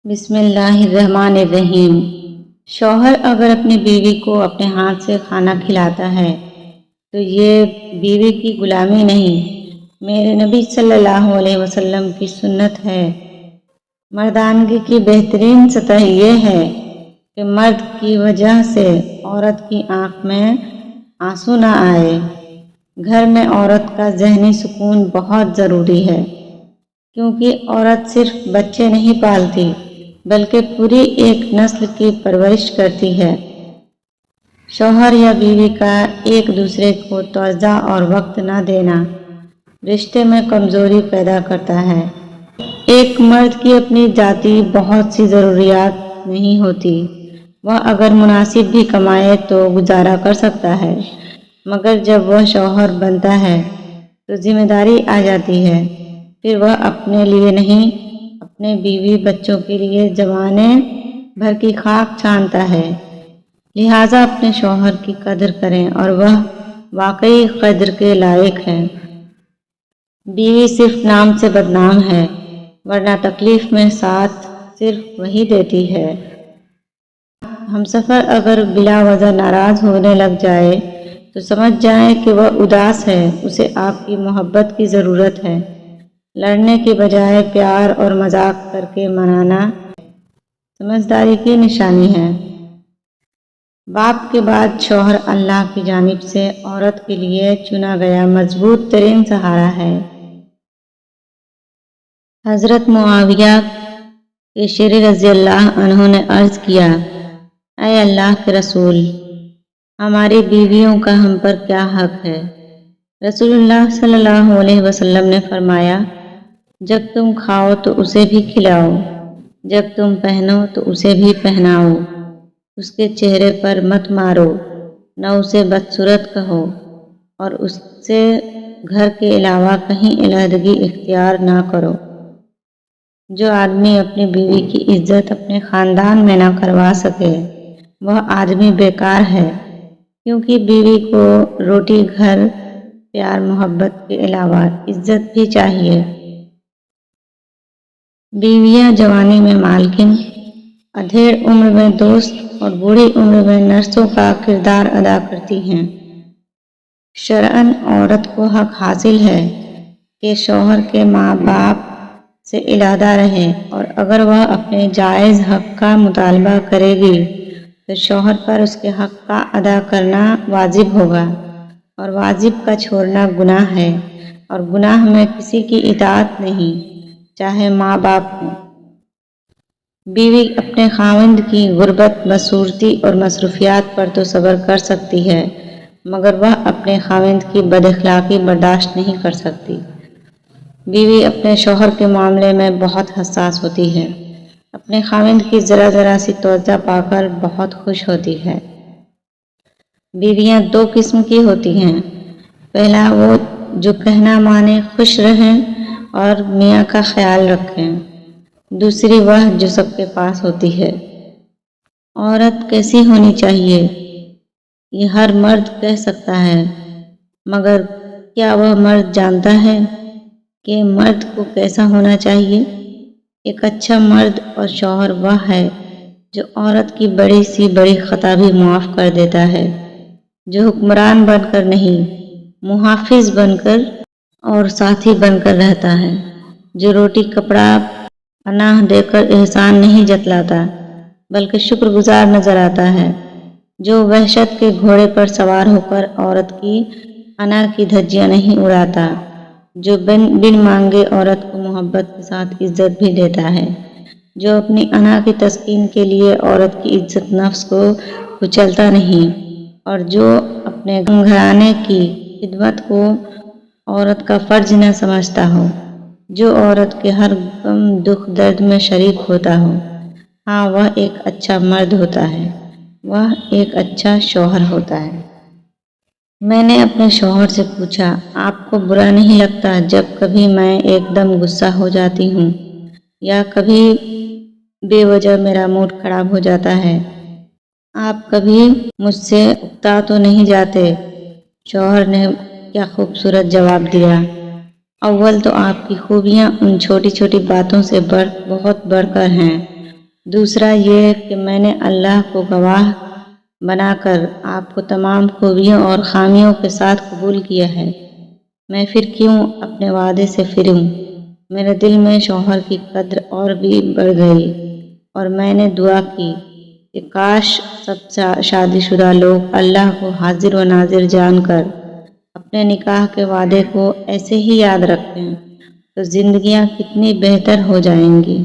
بسم اللہ الرحمن الرحیم۔ شوہر اگر اپنی بیوی کو اپنے ہاتھ سے کھانا کھلاتا ہے تو یہ بیوی کی غلامی نہیں، میرے نبی صلی اللہ علیہ وسلم کی سنت ہے۔ مردانگی کی بہترین سطح یہ ہے کہ مرد کی وجہ سے عورت کی آنکھ میں آنسو نہ آئے۔ گھر میں عورت کا ذہنی سکون بہت ضروری ہے، کیونکہ عورت صرف بچے نہیں پالتی بلکہ پوری ایک نسل کی پرورش کرتی ہے۔ شوہر یا بیوی کا ایک دوسرے کو توجہ اور وقت نہ دینا رشتے میں کمزوری پیدا کرتا ہے۔ ایک مرد کی اپنی ذاتی بہت سی ضروریات نہیں ہوتی، وہ اگر مناسب بھی کمائے تو گزارا کر سکتا ہے، مگر جب وہ شوہر بنتا ہے تو ذمہ داری آ جاتی ہے، پھر وہ اپنے لیے نہیں اپنے بیوی بچوں کے لیے زمانے بھر کی خاک چھانتا ہے۔ لہٰذا اپنے شوہر کی قدر کریں اور وہ واقعی قدر کے لائق ہے۔ بیوی صرف نام سے بدنام ہے، ورنہ تکلیف میں ساتھ صرف وہی دیتی ہے۔ ہمسفر اگر بلا وجہ ناراض ہونے لگ جائے تو سمجھ جائیں کہ وہ اداس ہے، اسے آپ کی محبت کی ضرورت ہے۔ لڑنے کی بجائے پیار اور مذاق کر کے منانا سمجھداری کی نشانی ہے۔ باپ کے بعد شوہر اللہ کی جانب سے عورت کے لیے چنا گیا مضبوط ترین سہارا ہے۔ حضرت معاویہ قشیری رضی اللہ عنہ نے عرض کیا، اے اللہ کے رسول، ہماری بیویوں کا ہم پر کیا حق ہے؟ رسول اللہ صلی اللہ علیہ وسلم نے فرمایا، جب تم کھاؤ تو اسے بھی کھلاؤ، جب تم پہنو تو اسے بھی پہناؤ، اس کے چہرے پر مت مارو، نہ اسے بدصورت کہو، اور اس سے گھر کے علاوہ کہیں علیحدگی اختیار نہ کرو۔ جو آدمی اپنی بیوی کی عزت اپنے خاندان میں نہ کروا سکے وہ آدمی بیکار ہے، کیونکہ بیوی کو روٹی گھر پیار محبت کے علاوہ عزت بھی چاہیے۔ بیویاں جوانی میں مالکن، ادھیڑ عمر میں دوست اور بوڑھی عمر میں نرسوں کا کردار ادا کرتی ہیں۔ شرعاً عورت کو حق حاصل ہے کہ شوہر کے ماں باپ سے علیحدہ رہے، اور اگر وہ اپنے جائز حق کا مطالبہ کرے گی تو شوہر پر اس کے حق کا ادا کرنا واجب ہوگا، اور واجب کا چھوڑنا گناہ ہے، اور گناہ میں کسی کی اطاعت نہیں، چاہے ماں باپ ہوں۔ بیوی اپنے خاوند کی غربت، بدصورتی اور مصروفیات پر تو صبر کر سکتی ہے، مگر وہ اپنے خاوند کی بد اخلاقی برداشت نہیں کر سکتی۔ بیوی اپنے شوہر کے معاملے میں بہت حساس ہوتی ہے، اپنے خاوند کی ذرا ذرا سی توجہ پا کر بہت خوش ہوتی ہے۔ بیویاں دو قسم کی ہوتی ہیں، پہلا وہ جو کہنا مانے، خوش رہیں اور میاں کا خیال رکھیں، دوسری وہ جو سب کے پاس ہوتی ہے۔ عورت کیسی ہونی چاہیے یہ ہر مرد کہہ سکتا ہے، مگر کیا وہ مرد جانتا ہے کہ مرد کو کیسا ہونا چاہیے؟ ایک اچھا مرد اور شوہر وہ ہے جو عورت کی بڑی سی بڑی خطا بھی معاف کر دیتا ہے، جو حکمران بن کر نہیں، محافظ بن کر اور ساتھی بن کر رہتا ہے، جو روٹی کپڑا پناہ دے کر احسان نہیں جتلاتا بلکہ شکر گزار نظر آتا ہے، جو وحشت کے گھوڑے پر سوار ہو کر عورت کی انا کی دھجیاں نہیں اڑاتا، جو بن مانگے عورت کو محبت کے ساتھ عزت بھی دیتا ہے، جو اپنی انا کی تسکین کے لیے عورت کی عزت نفس کو کچلتا نہیں، اور جو اپنے گھرانے کی خدمت کو عورت کا فرض نہ سمجھتا ہو، جو عورت کے ہر غم دکھ درد میں شریک ہوتا ہو، ہاں وہ ایک اچھا مرد ہوتا ہے، وہ ایک اچھا شوہر ہوتا ہے۔ میں نے اپنے شوہر سے پوچھا، آپ کو برا نہیں لگتا جب کبھی میں ایک دم غصہ ہو جاتی ہوں یا کبھی بے وجہ میرا موڈ خراب ہو جاتا ہے؟ آپ کبھی مجھ سے اکتا تو نہیں جاتے؟ شوہر نے کیا خوبصورت جواب دیا، اول تو آپ کی خوبیاں ان چھوٹی چھوٹی باتوں سے بہت بڑھ کر ہیں، دوسرا یہ کہ میں نے اللہ کو گواہ بنا کر آپ کو تمام خوبیوں اور خامیوں کے ساتھ قبول کیا ہے، میں پھر کیوں اپنے وعدے سے پھروں؟ میرے دل میں شوہر کی قدر اور بھی بڑھ گئی اور میں نے دعا کی کہ کاش سب شادی شدہ لوگ اللہ کو حاضر و ناظر جان کر اپنے نکاح کے وعدے کو ایسے ہی یاد رکھیں تو زندگیاں کتنی بہتر ہو جائیں گی۔